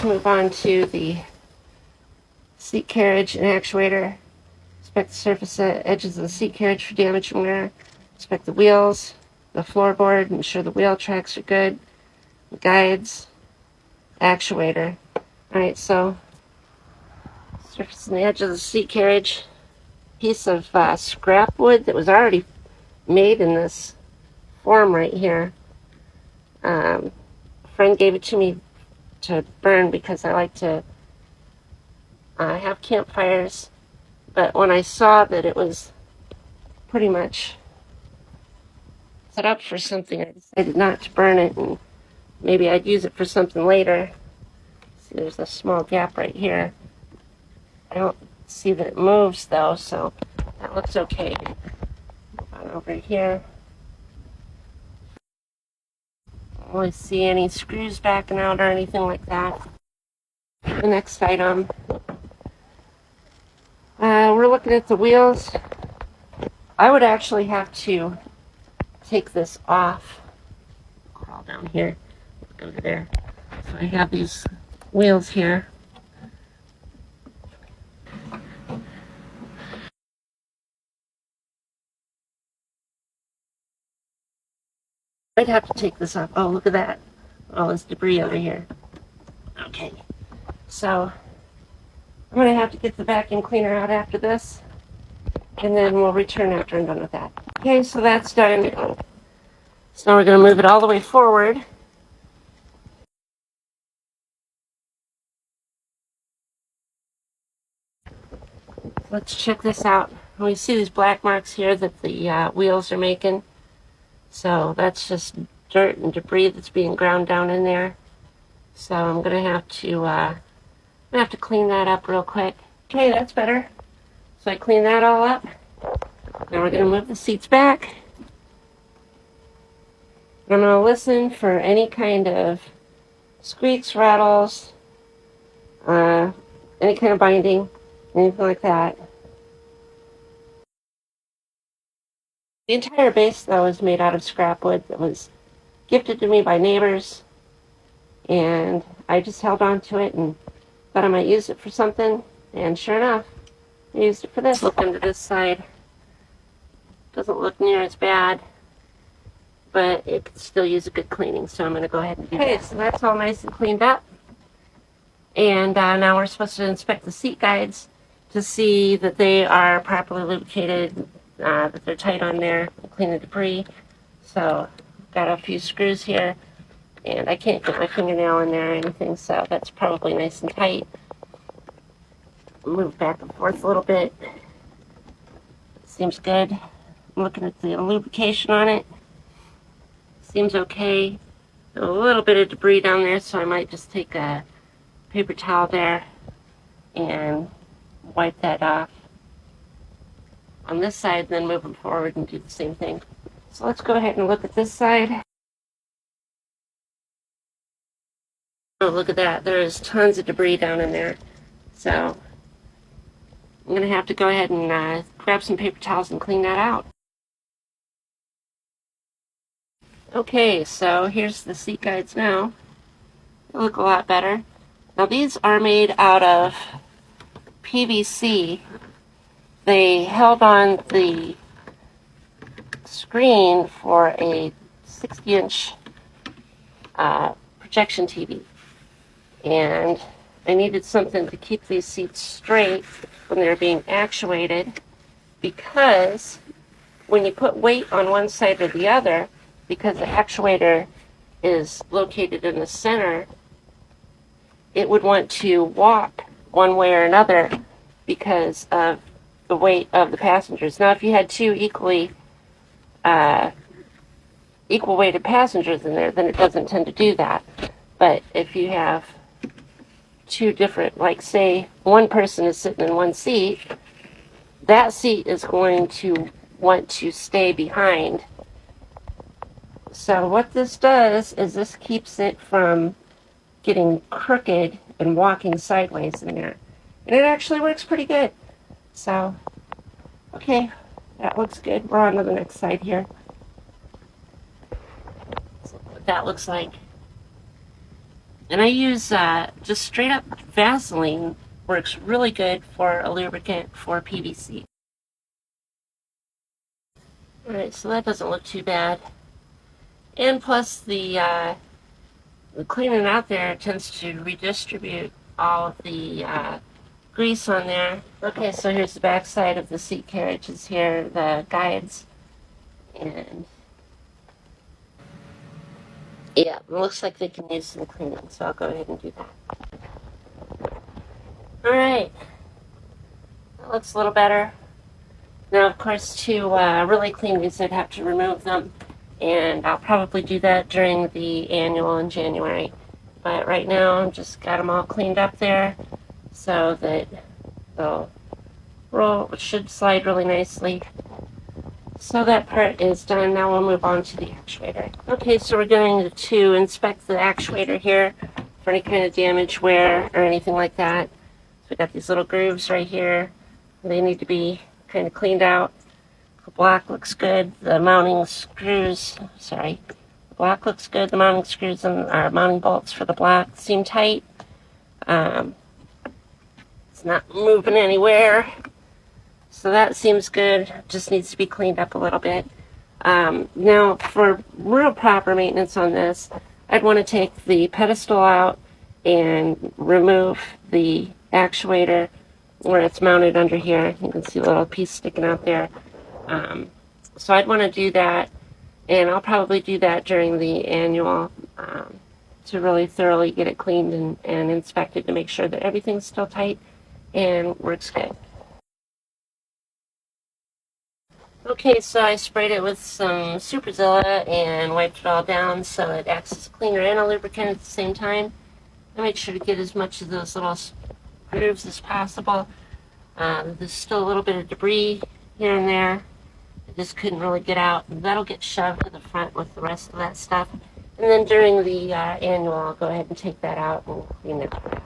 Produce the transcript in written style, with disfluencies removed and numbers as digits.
let's move on to the seat carriage and actuator. Inspect the surface edges of the seat carriage for damage and wear. Inspect the wheels, the floorboard, ensure the wheel tracks are good. The guides, actuator. Alright, so surface and the edge of the seat carriage. Piece of scrap wood that was already made in this form right here. A friend gave it to me to burn because I like to have campfires, but when I saw that it was pretty much set up for something, I decided not to burn it, and maybe I'd use it for something later. See, there's a small gap right here. I don't see that it moves though, so that looks okay. Move on over here. Don't really see any screws backing out or anything like that. The next item, we're looking at the wheels. I would actually have to take this off. Crawl down here, look over there. So I have these wheels here. I'd have to take this off. Oh, look at that. All this debris over here. Okay, so I'm going to have to get the vacuum cleaner out after this, and then we'll return after I'm done with that. Okay, so that's done. So now we're going to move it all the way forward. Let's check this out. We see these black marks here that the wheels are making. So that's just dirt and debris that's being ground down in there. So I'm going to have to clean that up real quick. Okay, that's better. So I clean that all up. Now we're going to move the seats back. I'm going to listen for any kind of squeaks, rattles, any kind of binding, anything like that. The entire base, though, is made out of scrap wood that was gifted to me by neighbors, and I just held on to it and thought I might use it for something, and sure enough, I used it for this. Look into this side. Doesn't look near as bad, but it could still use a good cleaning, so I'm going to go ahead and do that. Okay, so that's all nice and cleaned up, and now we're supposed to inspect the seat guides to see that they are properly lubricated, that they're tight on there, clean the debris. So got a few screws here, and I can't get my fingernail in there or anything, so that's probably nice and tight. Move back and forth a little bit. Seems good. I'm looking at the lubrication on it. Seems okay. A little bit of debris down there, so I might just take a paper towel there and wipe that off on this side, then move them forward and do the same thing. So let's go ahead and look at this side. Oh, look at that. There's tons of debris down in there. So I'm going to have to go ahead and grab some paper towels and clean that out. Okay, so here's the seat guides now. They look a lot better. Now these are made out of PVC. They held on the screen for a 60-inch projection TV. And I needed something to keep these seats straight when they're being actuated, because when you put weight on one side or the other, because the actuator is located in the center, it would want to walk one way or another because of the weight of the passengers. Now, if you had two equal weighted passengers in there, then it doesn't tend to do that. But if you have two different, like say one person is sitting in one seat, that seat is going to want to stay behind. So what this does is this keeps it from getting crooked and walking sideways in there. And it actually works pretty good. So, okay, that looks good. We're on to the next side here. So what that looks like. And I use just straight up Vaseline. Works really good for a lubricant for PVC. Alright, so that doesn't look too bad. And plus the cleaning out there tends to redistribute all of the grease on there. Okay, so here's the back side of the seat carriages here, the guides. And yeah, it looks like they can use some cleaning, so I'll go ahead and do that. Alright, that looks a little better. Now, of course, to really clean these, I'd have to remove them, and I'll probably do that during the annual in January. But right now, I've just got them all cleaned up there so that they'll roll, should slide really nicely. So that part is done. Now we'll move on to the actuator. Okay, so we're going to inspect the actuator here for any kind of damage, wear, or anything like that. So we got these little grooves right here. They need to be kind of cleaned out. The block looks good. The mounting screws, the block looks good. The mounting screws and our mounting bolts for the block seem tight. It's not moving anywhere. So that seems good. Just needs to be cleaned up a little bit. Now, for real proper maintenance on this, I'd want to take the pedestal out and remove the actuator where it's mounted under here. You can see a little piece sticking out there. So I'd want to do that, and I'll probably do that during the annual to really thoroughly get it cleaned and inspected to make sure that everything's still tight and works good. Okay, so I sprayed it with some Superzilla and wiped it all down so it acts as a cleaner and a lubricant at the same time. I made sure to get as much of those little grooves as possible. There's still a little bit of debris here and there. I just couldn't really get out. And that'll get shoved to the front with the rest of that stuff. And then during the annual, I'll go ahead and take that out and clean it up.